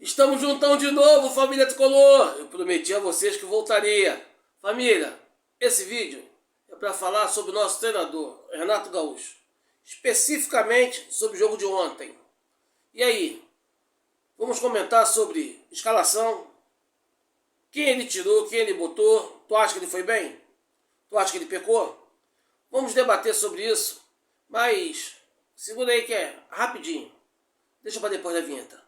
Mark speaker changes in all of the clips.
Speaker 1: Estamos juntão de novo, família Tricolor. Eu prometi a vocês que voltaria. Família, esse vídeo é para falar sobre o nosso treinador, Renato Gaúcho. Especificamente sobre o jogo de ontem. E aí, vamos comentar sobre escalação. Quem ele tirou, quem ele botou. Tu acha que ele foi bem? Tu acha que ele pecou? Vamos debater sobre isso. Mas, segura aí que é rapidinho. Deixa para depois da vinheta.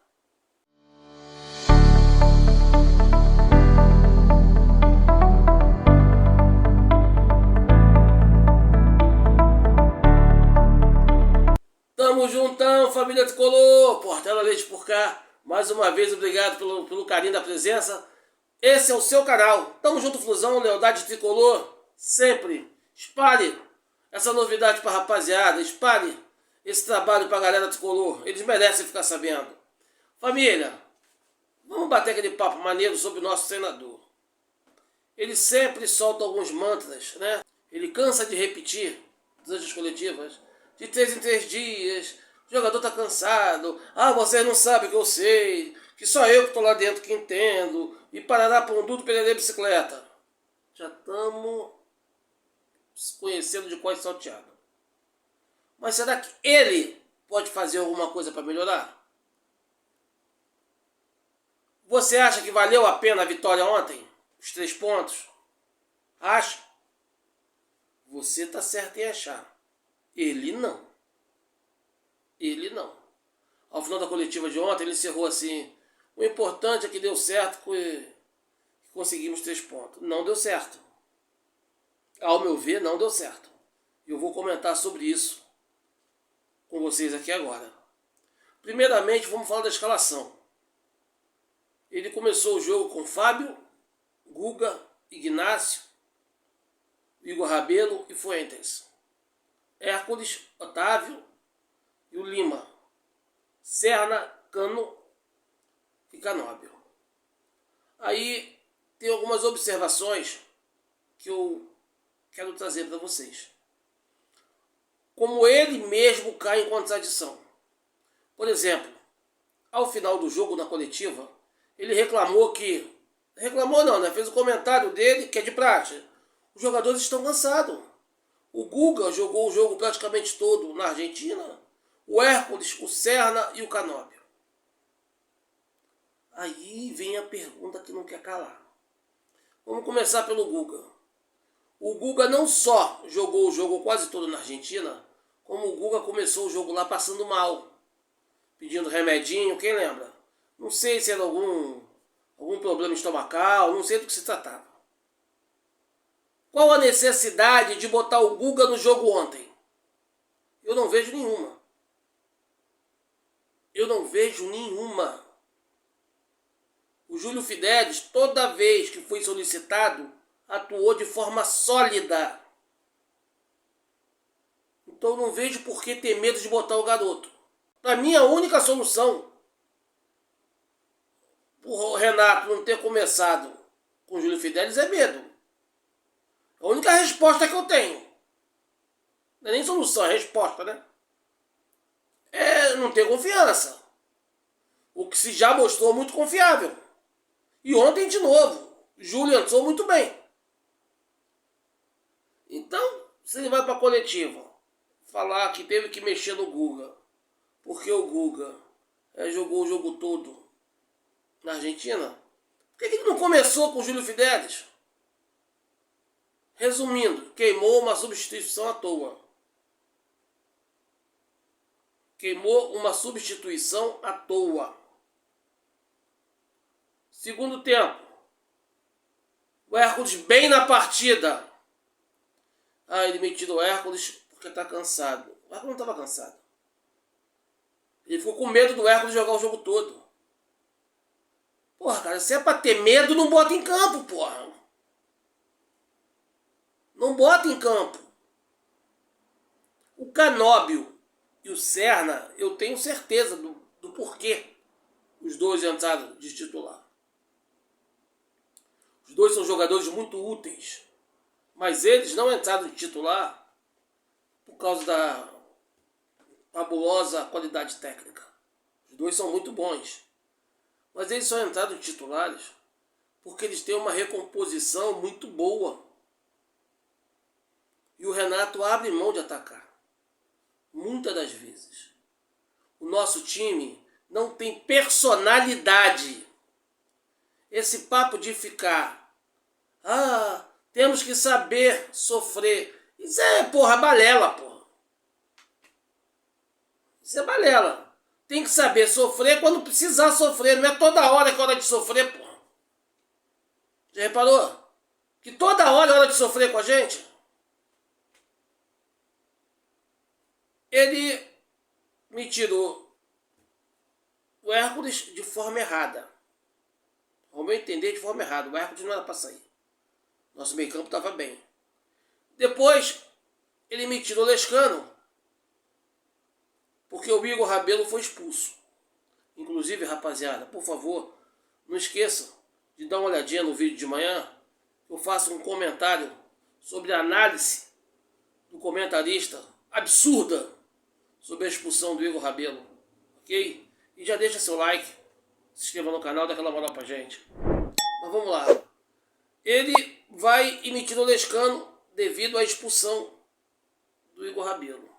Speaker 1: Tamo juntão, família Tricolor, Portela Leite por cá. Mais uma vez, obrigado pelo carinho da presença. Esse é o seu canal. Tamo junto, Flusão, Lealdade Tricolor. Sempre. Espalhe essa novidade pra rapaziada. Espalhe esse trabalho pra galera Tricolor. Eles merecem ficar sabendo. Família, vamos bater aquele papo maneiro sobre o nosso treinador. Ele sempre solta alguns mantras, né? Ele cansa de repetir durante as coletivas. De 3 em 3 dias, o jogador tá cansado, vocês não sabem que eu sei, que só eu que tô lá dentro que entendo, e parará pão duro perder bicicleta. Já estamos se conhecendo de quase salteado. Mas será que ele pode fazer alguma coisa para melhorar? Você acha que valeu a pena a vitória ontem? Os 3 pontos? Acha? Você tá certo em achar. Ele não. Ele não. Ao final da coletiva de ontem, ele encerrou assim: o importante é que deu certo, que conseguimos 3 pontos. Não deu certo. Ao meu ver, não deu certo. Eu vou comentar sobre isso com vocês aqui agora. Primeiramente, vamos falar da escalação. Ele começou o jogo com Fábio, Guga, Ignacio, Igor Rabelo e Fuentes. Hércules, Otávio e o Lima. Serna, Cano e Canóbio. Aí tem algumas observações que eu quero trazer para vocês. Como ele mesmo cai em contradição. Por exemplo, ao final do jogo na coletiva, ele reclamou que... Reclamou não, né? Fez um comentário dele que é de prática. Os jogadores estão cansados. O Guga jogou o jogo praticamente todo na Argentina. O Hércules, o Serna e o Canóbio. Aí vem a pergunta que não quer calar. Vamos começar pelo Guga. O Guga não só jogou o jogo quase todo na Argentina, como o Guga começou o jogo lá passando mal. Pedindo remedinho, quem lembra? Não sei se era algum problema estomacal, não sei do que se tratava. Qual a necessidade de botar o Guga no jogo ontem? Eu não vejo nenhuma. Eu não vejo nenhuma. O Júlio Fidelis, toda vez que foi solicitado, atuou de forma sólida. Então eu não vejo por que ter medo de botar o garoto. Para mim, a única solução o Renato não ter começado com o Júlio Fidelis é medo. A única resposta que eu tenho, não é nem solução, é resposta, né? É não ter confiança. O que se já mostrou muito confiável. E ontem de novo, Júlio entrou muito bem. Então, se ele vai para a coletiva falar que teve que mexer no Guga, porque o Guga jogou o jogo todo na Argentina, por que ele não começou com o Júlio Fidelis? Resumindo, queimou uma substituição à toa. Queimou uma substituição à toa. Segundo tempo. O Hércules bem na partida. Ele metido o Hércules porque está cansado. O Hércules não estava cansado. Ele ficou com medo do Hércules jogar o jogo todo. Porra, cara, se é pra ter medo, não bota em campo, porra. Não bota em campo. O Canóbio e o Serna, eu tenho certeza do porquê os dois entraram de titular. Os dois são jogadores muito úteis. Mas eles não entraram de titular por causa da fabulosa qualidade técnica. Os dois são muito bons. Mas eles só entraram de titulares porque eles têm uma recomposição muito boa. E o Renato abre mão de atacar. Muitas das vezes. O nosso time não tem personalidade. Esse papo de ficar... temos que saber sofrer. Isso é, porra, balela, porra. Isso é balela. Tem que saber sofrer quando precisar sofrer. Não é toda hora que é hora de sofrer, porra. Já reparou? Que toda hora é hora de sofrer com a gente? Ele me tirou o Hércules de forma errada. Ao meu entender, de forma errada. O Hércules não era para sair. Nosso meio campo estava bem. Depois, ele me tirou o Lescano, porque o Igor Rabelo foi expulso. Inclusive, rapaziada, por favor, não esqueçam de dar uma olhadinha no vídeo de manhã. Eu faço um comentário sobre a análise do comentarista absurda sobre a expulsão do Igor Rabelo. Ok? E já deixa seu like, se inscreva no canal, dá aquela moral pra gente. Mas vamos lá. Ele vai e me tira o Lescano devido à expulsão do Igor Rabelo.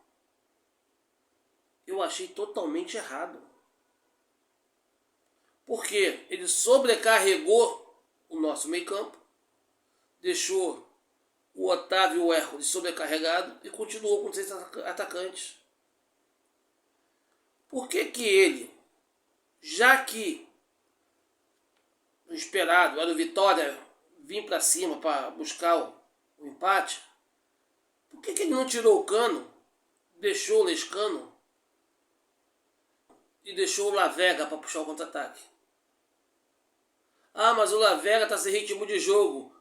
Speaker 1: Eu achei totalmente errado. Porque ele sobrecarregou o nosso meio campo, deixou o Otávio e o Hércules sobrecarregado e continuou com 6 atacantes. Por que ele, já que o esperado era o Vitória vir para cima para buscar o empate, por que ele não tirou o Cano, deixou o Lescano e deixou o Lavega para puxar o contra-ataque? Mas o Lavega está sem ritmo de jogo.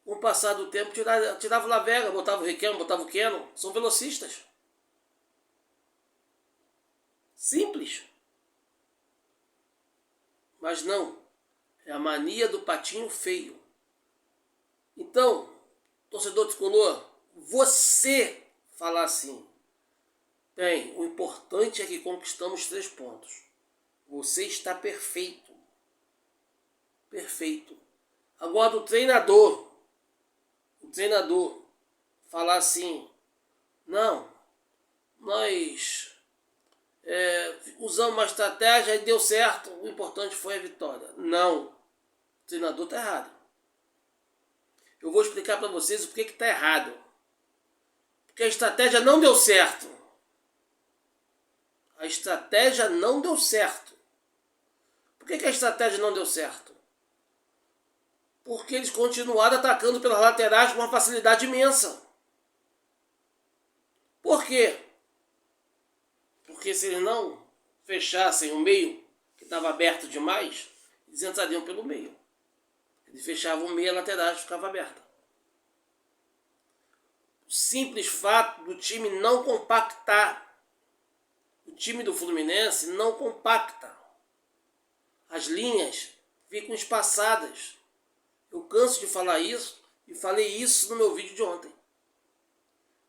Speaker 1: Com o passar do tempo, tirava o Lavega, botava o Riquelme, botava o Keno. São velocistas. Simples. Mas não. É a mania do patinho feio. Então, torcedor tricolor, você falar assim: bem, o importante é que conquistamos 3 pontos. Você está perfeito. Perfeito. Agora do treinador. O treinador falar assim: não, nós usamos uma estratégia e deu certo, o importante foi a vitória. Não. O treinador está errado. Eu vou explicar para vocês o porquê que está errado. Porque a estratégia não deu certo. A estratégia não deu certo. Por que a estratégia não deu certo? Porque eles continuaram atacando pelas laterais com uma facilidade imensa. Por quê? Porque se eles não fechassem o meio, que estava aberto demais, eles entrariam pelo meio. Eles fechavam o meio, a lateral ficava aberta. O simples fato do time não compactar. O time do Fluminense não compacta. As linhas ficam espaçadas. Eu canso de falar isso e falei isso no meu vídeo de ontem.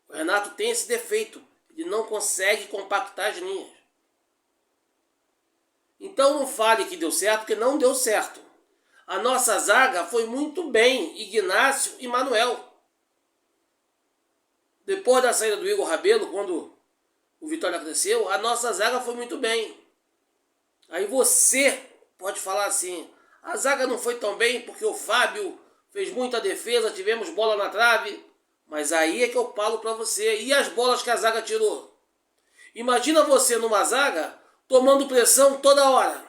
Speaker 1: O Renato tem esse defeito. Ele não consegue compactar as linhas. Então não fale que deu certo, porque não deu certo. A nossa zaga foi muito bem, Ignácio e Manuel. Depois da saída do Igor Rabelo, quando o Vitória cresceu, a nossa zaga foi muito bem. Aí você pode falar assim: a zaga não foi tão bem porque o Fábio fez muita defesa, tivemos bola na trave. Mas aí é que eu falo para você. E as bolas que a zaga tirou? Imagina você numa zaga tomando pressão toda hora.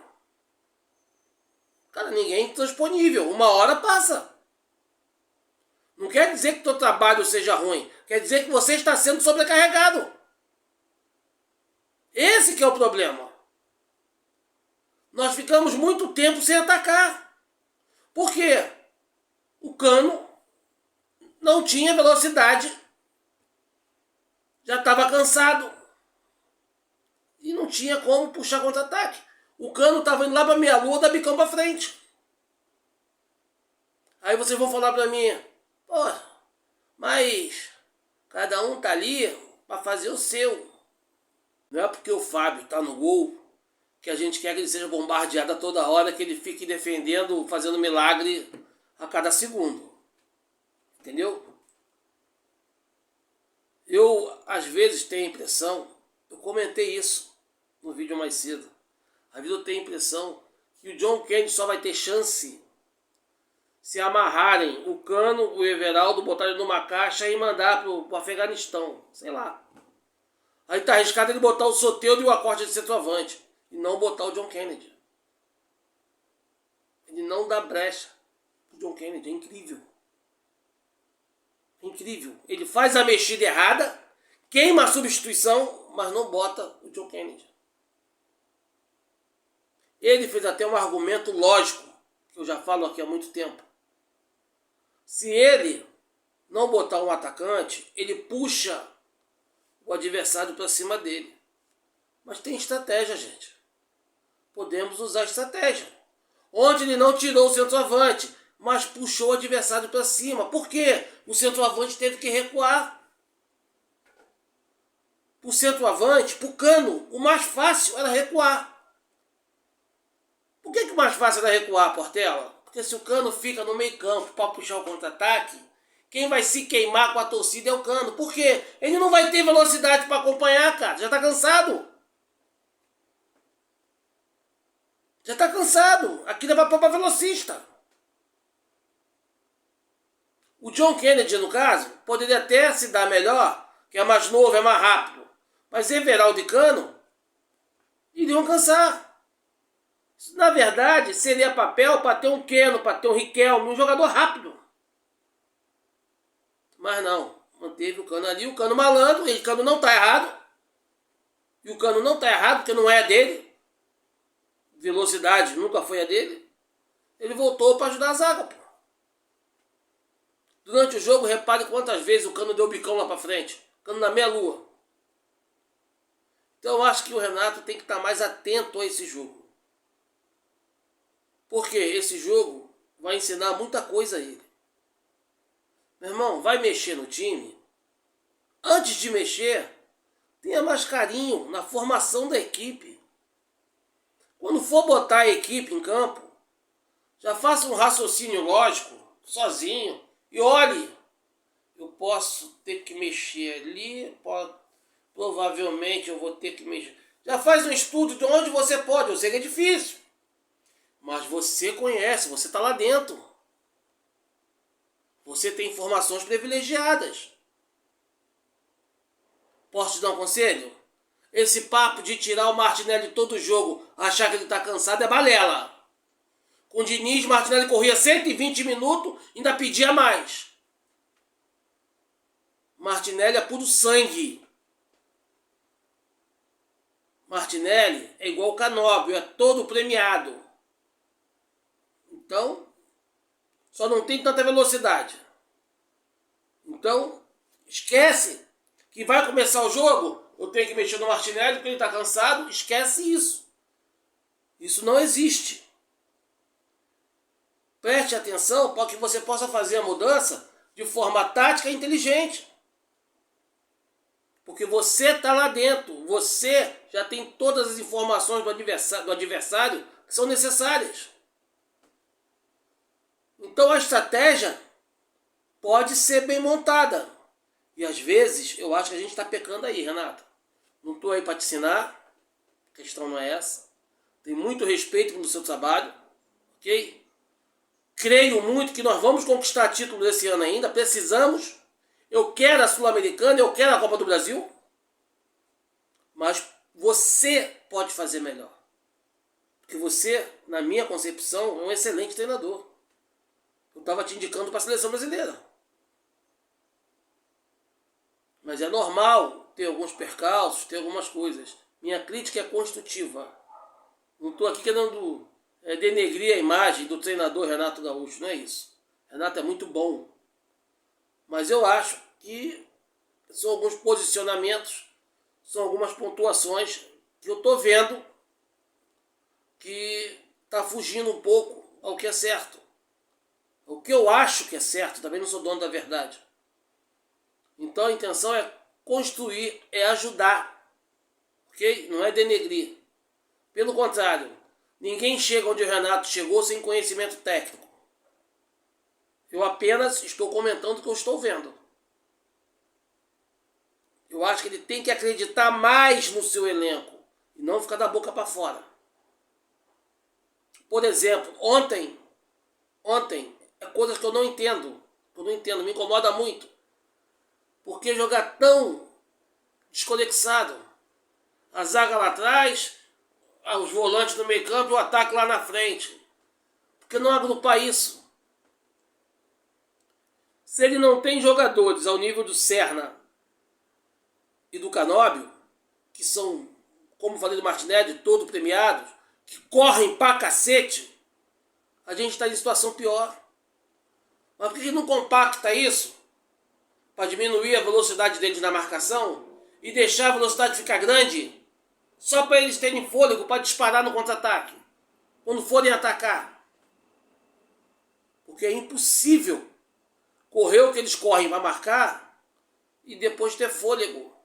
Speaker 1: Cara, ninguém é intransponível. Uma hora passa. Não quer dizer que o teu trabalho seja ruim. Quer dizer que você está sendo sobrecarregado. Esse que é o problema. Nós ficamos muito tempo sem atacar. Por quê? O Cano não tinha velocidade. Já estava cansado. E não tinha como puxar contra-ataque. O Cano estava indo lá para meia-lua, da bicão para frente. Aí vocês vão falar para mim: pô, mas cada um tá ali para fazer o seu. Não é porque o Fábio tá no gol que a gente quer que ele seja bombardeado a toda hora, que ele fique defendendo, fazendo milagre a cada segundo. Entendeu? Eu, às vezes, tenho a impressão, eu comentei isso no vídeo mais cedo, às vezes eu tenho a impressão que o John Kennedy só vai ter chance se amarrarem o Cano, o Everaldo, botarem numa caixa e mandar pro Afeganistão, sei lá. Aí tá arriscado ele botar o Soteldo e o Acorde de centroavante, e não botar o John Kennedy. Ele não dá brecha pro John Kennedy, é incrível. Incrível. Ele faz a mexida errada, queima a substituição, mas não bota o John Kennedy. Ele fez até um argumento lógico, que eu já falo aqui há muito tempo. Se ele não botar um atacante, ele puxa o adversário para cima dele. Mas tem estratégia, gente. Podemos usar estratégia. Onde ele não tirou o centroavante, mas puxou o adversário para cima. Por quê? O centroavante teve que recuar. O centroavante, pro Cano, o mais fácil era recuar. Por que o mais fácil era recuar, Portela? Porque se o Cano fica no meio campo para puxar o contra-ataque, quem vai se queimar com a torcida é o Cano. Por quê? Ele não vai ter velocidade para acompanhar, cara. Já tá cansado. Já tá cansado. Aquilo é para velocista. O John Kennedy, no caso, poderia até se dar melhor, que é mais novo, é mais rápido. Mas Everaldo e Cano iriam cansar. Isso, na verdade, seria papel para ter um Keno, para ter um Riquelme, um jogador rápido. Mas não, manteve o Cano ali, o Cano malandro, e o Cano não está errado. E o Cano não está errado, porque não é dele. Velocidade nunca foi a dele. Ele voltou para ajudar a zaga, pô. Durante o jogo, repare quantas vezes o Cano deu bicão lá para frente. Cano na meia-lua. Então eu acho que o Renato tem que estar mais atento a esse jogo. Porque esse jogo vai ensinar muita coisa a ele. Meu irmão, vai mexer no time. Antes de mexer, tenha mais carinho na formação da equipe. Quando for botar a equipe em campo, já faça um raciocínio lógico, sozinho. E olhe, eu posso ter que mexer ali, provavelmente eu vou ter que mexer. Já faz um estudo de onde você pode. Eu sei que é difícil. Mas você conhece, você está lá dentro. Você tem informações privilegiadas. Posso te dar um conselho? Esse papo de tirar o Martinelli todo jogo, achar que ele está cansado, é balela. Com o Diniz, Martinelli corria 120 minutos e ainda pedia mais. Martinelli é puro sangue. Martinelli é igual o Canóbio, é todo premiado. Então, só não tem tanta velocidade. Então, esquece que vai começar o jogo, eu tenho que mexer no Martinelli porque ele está cansado. Esquece isso. Isso não existe. Preste atenção para que você possa fazer a mudança de forma tática e inteligente. Porque você está lá dentro. Você já tem todas as informações do adversário que são necessárias. Então a estratégia pode ser bem montada. E às vezes eu acho que a gente está pecando aí, Renato. Não estou aí para te ensinar. A questão não é essa. Tenho muito respeito pelo seu trabalho. Ok? Creio muito que nós vamos conquistar título esse ano ainda. Precisamos. Eu quero a Sul-Americana, eu quero a Copa do Brasil. Mas você pode fazer melhor. Porque você, na minha concepção, é um excelente treinador. Eu estava te indicando para a seleção brasileira. Mas é normal ter alguns percalços, ter algumas coisas. Minha crítica é construtiva. Não estou aqui querendo denegrir a imagem do treinador Renato Gaúcho, não é isso. Renato é muito bom. Mas eu acho que são alguns posicionamentos, são algumas pontuações que eu estou vendo que está fugindo um pouco ao que é certo. O que eu acho que é certo, também não sou dono da verdade. Então a intenção é construir, é ajudar. Ok? Não é denegrir. Pelo contrário, ninguém chega onde o Renato chegou sem conhecimento técnico. Eu apenas estou comentando o que eu estou vendo. Eu acho que ele tem que acreditar mais no seu elenco e não ficar da boca para fora. Por exemplo, ontem, é coisas que eu não entendo. Me incomoda muito. Por que jogar tão desconexado? A zaga lá atrás, os volantes no meio campo e o ataque lá na frente. Por que não agrupar isso? Se ele não tem jogadores ao nível do Serna e do Canóbio, que são, como falei do Martinelli, todos premiados, que correm pra cacete, a gente está em situação pior. Mas por que não compacta isso? Para diminuir a velocidade deles na marcação e deixar a velocidade ficar grande, só para eles terem fôlego para disparar no contra-ataque, quando forem atacar. Porque é impossível correr o que eles correm para marcar e depois ter fôlego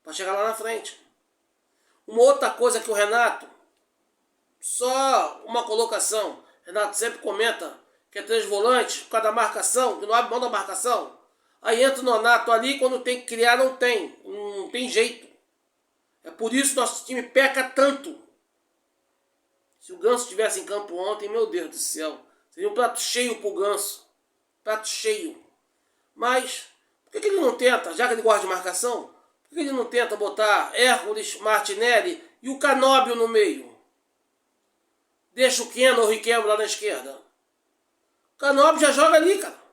Speaker 1: para chegar lá na frente. Uma outra coisa que o Renato, só uma colocação, Renato sempre comenta que é 3 volantes por causa da marcação, que não abre mão da marcação. Aí entra o Nonato ali, quando tem que criar não tem jeito. É por isso que nosso time peca tanto. Se o Ganso estivesse em campo ontem, meu Deus do céu, seria um prato cheio pro Ganso. Prato cheio. Mas, por que ele não tenta, já que ele gosta de marcação, por que ele não tenta botar Hércules, Martinelli e o Canóbio no meio? Deixa o Keno ou o Riquelme lá na esquerda. O Canóbio já joga ali, cara.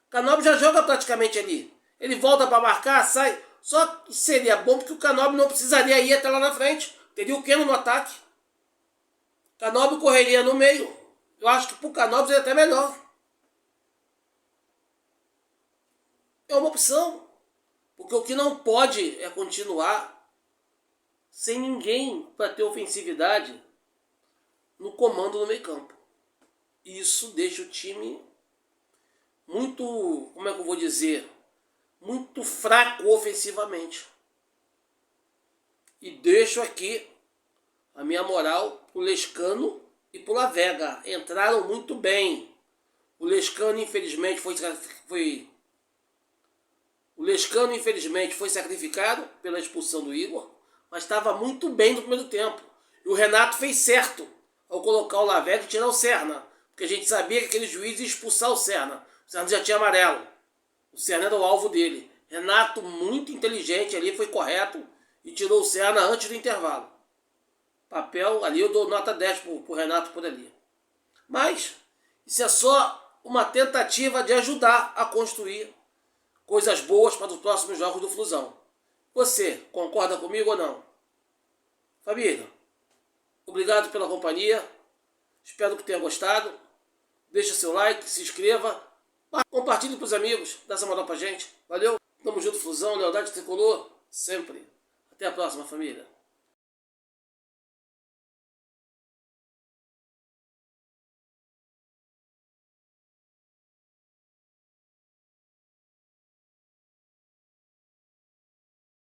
Speaker 1: O Canóbio já joga praticamente ali. Ele volta para marcar, sai. Só que seria bom porque o Canóbio não precisaria ir até lá na frente. Teria o Keno no ataque. O Canóbio correria no meio. Eu acho que pro Canóbio seria até melhor. É uma opção. Porque o que não pode é continuar sem ninguém para ter ofensividade no comando no meio campo. Isso deixa o time muito, como é que eu vou dizer, muito fraco ofensivamente. E deixo aqui a minha moral pro Lescano e pro Lavega. Entraram muito bem. O Lescano infelizmente foi sacrificado pela expulsão do Igor, mas estava muito bem no primeiro tempo. E o Renato fez certo ao colocar o Lavega e tirar o Serna, porque a gente sabia que aquele juiz ia expulsar o Serna. O Serna já tinha amarelo. O Serna era o alvo dele. Renato, muito inteligente ali, foi correto e tirou o Serna antes do intervalo. Papel, ali eu dou nota 10 pro Renato por ali. Mas isso é só uma tentativa de ajudar a construir coisas boas para os próximos jogos do Flusão. Você concorda comigo ou não? Família, obrigado pela companhia. Espero que tenha gostado. Deixa seu like, se inscreva. Compartilhe para os amigos. Dá essa moral pra gente. Valeu. Tamo junto, Flusão. Lealdade tricolor. Sempre. Até a próxima, família.